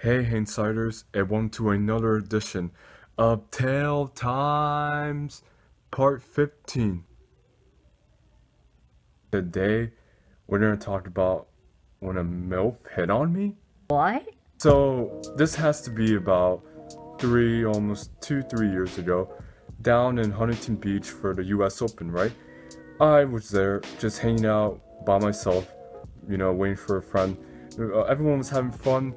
Hey Hangsighters, and welcome to another edition of Tale Times Part 15. Today, we're going to talk about when a MILF hit on me. What? So, this has to be about almost 3 years ago, down in Huntington Beach for the US Open, right? I was there just hanging out by myself, waiting for a friend. Everyone was having fun,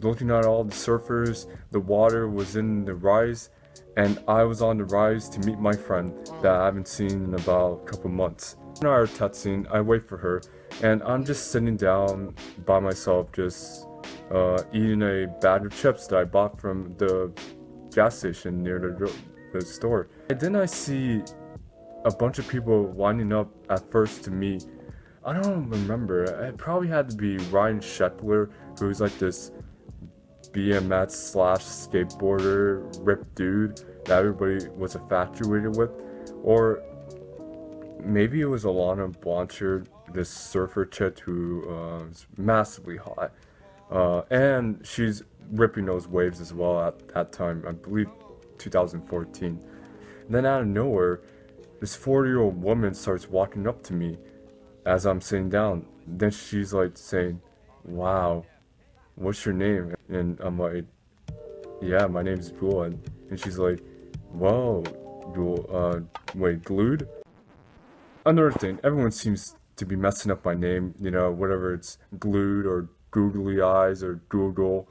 looking at all the surfers. The water was in the rise, and I was on the rise to meet my friend that I haven't seen in about a couple months. In our texting, I wait for her, and I'm just sitting down by myself, just eating a bag of chips that I bought from the gas station near the store. And then I see a bunch of people lining up at first to meet. I don't remember. It probably had to be Ryan Sheckler, who's like this BMX slash skateboarder ripped dude that everybody was infatuated with, or maybe it was Alana Blanchard, this surfer chick who is massively hot, and she's ripping those waves as well at that time. I believe 2014. And then out of nowhere, this 40-year-old woman starts walking up to me as I'm sitting down. Then she's like saying, "Wow, what's your name?" And I'm like, "Yeah, my name's Jewel." And she's like, "Whoa, Jewel, wait, Glued?" Another thing, everyone seems to be messing up my name, whatever it's Glued or Googly Eyes or Google.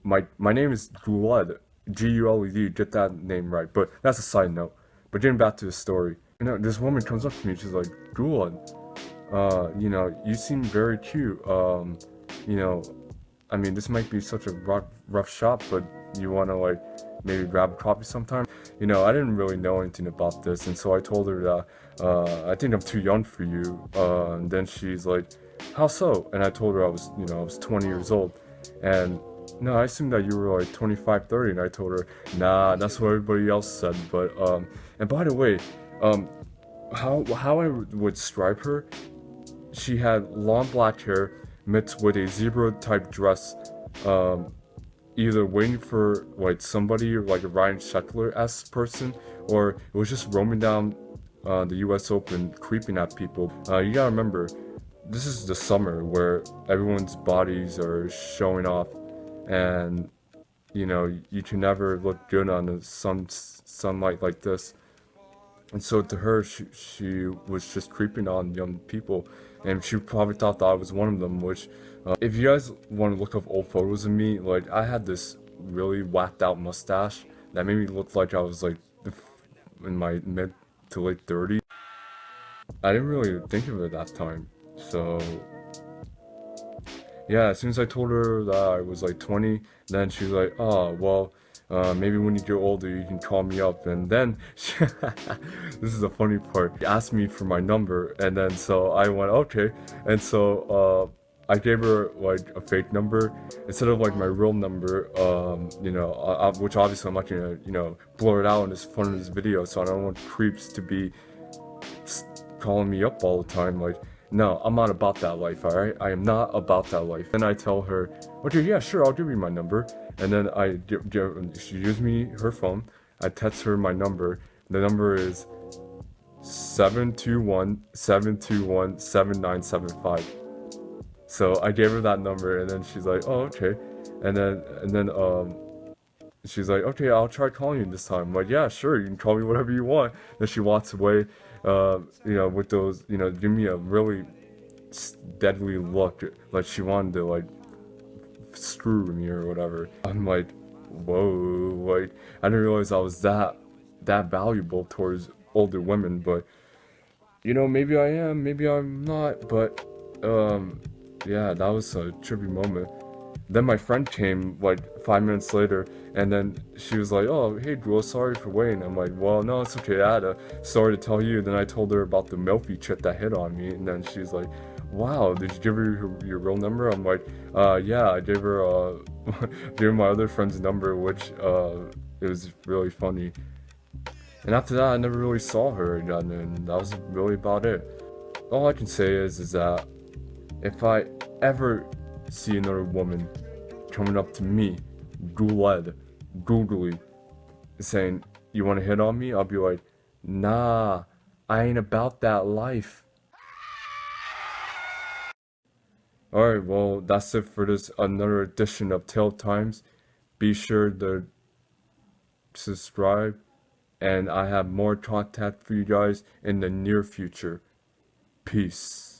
My name is Guled, Guled, get that name right. But that's a side note. But getting back to the story, this woman comes up to me, she's like, "Guled, you seem very cute. I mean, this might be such a rough shop, but you want to like maybe grab a coffee sometime?" I didn't really know anything about this, and so I told her that I think I'm too young for you. And then she's like, "How so?" And I told her I was 20 years old, and no, I assumed that you were like 25, 30, and I told her, "Nah, that's what everybody else said." But and by the way, how I would describe her, she had long black hair mixed with a zebra type dress, either waiting for like somebody like a Ryan Sheckler-esque person, or it was just roaming down the US Open creeping at people. You gotta remember, this is the summer where everyone's bodies are showing off, and you can never look good on the sunlight like this. And so to her, she was just creeping on young people, and she probably thought that I was one of them. Which, if you guys want to look up old photos of me, like I had this really whacked out mustache that made me look like I was like in my mid to late 30s. I didn't really think of it that time. So yeah, as soon as I told her that I was like 20, then she was like, "Oh, well, maybe when you get older, you can call me up." And then, this is the funny part. She asked me for my number, and then so I went, "Okay." And so, I gave her like a fake number instead of like my real number, which obviously I'm not gonna, blur it out in this front of this video, so I don't want creeps to be calling me up all the time. Like, no, I'm not about that life, alright? I am not about that life. And I tell her, "Okay, yeah, sure, I'll give you my number." And then she gives me her phone. I text her my number. The number is 721-721-7975. So I gave her that number, and then she's like, "Oh, okay." And then she's like, "Okay, I'll try calling you this time." I'm like, "Yeah, sure, you can call me whatever you want." Then she walks away, with those, give me a really deadly look, like she wanted to like screw me or whatever. I'm like, whoa, like I didn't realize I was that valuable towards older women, but maybe I am, maybe I'm not, but yeah, that was a trippy moment. Then my friend came like 5 minutes later, and then she was like, "Oh, hey, Jewel, sorry for waiting." I'm like, "Well, no, it's okay. I had a story to tell you." Then I told her about the Melfi chick that hit on me, and then she's like, "Wow, did you give her your real number?" I'm like, Yeah, I gave her gave her my other friend's number, which it was really funny." And after that, I never really saw her again, and that was really about it. All I can say is that if I ever see another woman coming up to me, googly, saying, "You want to hit on me?" I'll be like, "Nah, I ain't about that life." Alright, well, that's it for this another edition of Tale Times. Be sure to subscribe, and I have more content for you guys in the near future. Peace.